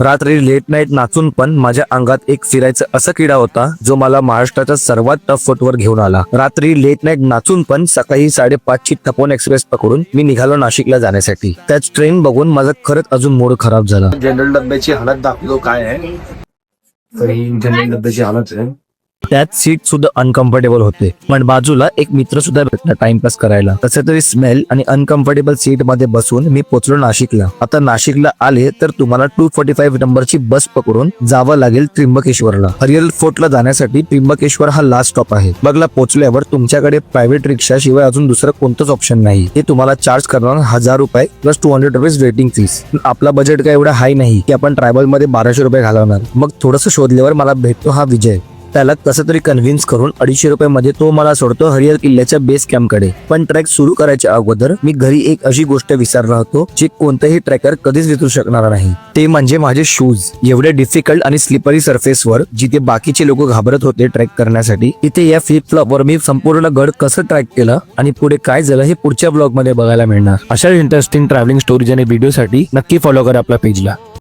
रात्री late night नाचून पण माझ्या अंगात एक फिरायचं असा किडा होता जो मला महाराष्ट्राच्या सर्वात टफ फूटवर घेऊन आला. रात्री लेट नाईट नाचून पण सकाळी 5:30 ची तपोवन एक्सप्रेस पकडून मी निघालो नाशिकला जाण्यासाठी. त्याच ट्रेन बघून माझा खरंच अजून मूड खराब झाला. जनरल डब्याची हालत दाखवतो काय आहे. जनरल डब्याची हालत आहे. त्यात सीट सुद्धा अनकम्फर्टेबल होते, पण बाजूला एक मित्र सुद्धा भेटला टाइमपास करायला. तसे तरी स्मेल आणि अनकम्फर्टेबल सीट मध्ये बसून मी पोहोचलो नाशिकला. आता नाशिकला आले तर तुम्हाला 245 नंबरची बस पकडून जावं लागेल त्र्यंबकेश्वरला. हरिहर फोर्टला जाण्यासाठी त्र्यंबकेश्वर हा लास्ट स्टॉप आहे. बघला पोहोचल्यावर तुमच्याकडे प्रायव्हेट रिक्षा शिवाय अजून दुसरं कोणतंच ऑप्शन नाही. ते तुम्हाला चार्ज करणार 1000 रुपये प्लस 200 रुपीज वेटिंग फीस. आपला बजेट काय एवढा हाय नाही की आपण ट्रॅव्हल मध्ये 1200 रुपये घालवणार. मग थोडंसं शोधल्यावर मला भेटतो हा विजय. त्याला कसं तरी कन्व्हिन्स करून 250 रुपये मध्ये तो मला सोडतो हरिहर किल्ल्याच्या बेस कॅम्प कडे. पण ट्रेक सुरू करायच्या अगोदर मी घरी एक अशी गोष्ट विसरला होतो जी कोणताही ट्रेकर कधीच विसरू शकणार नाही. ते म्हणजे माझे शूज. एवढे डिफिकल्ट आणि स्लिपरी सरफेसवर जिथे बाकीचे लोक घाबरत होते ट्रेक करण्यासाठी, इथे या फ्लिप फ्लॉपवर मी संपूर्ण गड कसं ट्रॅक केलं आणि पुढे काय झालं हे पुढच्या ब्लॉग मध्ये बघायला मिळणार. अशा इंटरेस्टिंग ट्रॅव्हलिंग स्टोरीज आणि व्हिडिओसाठी नक्की फॉलो करा आपल्या पेजला.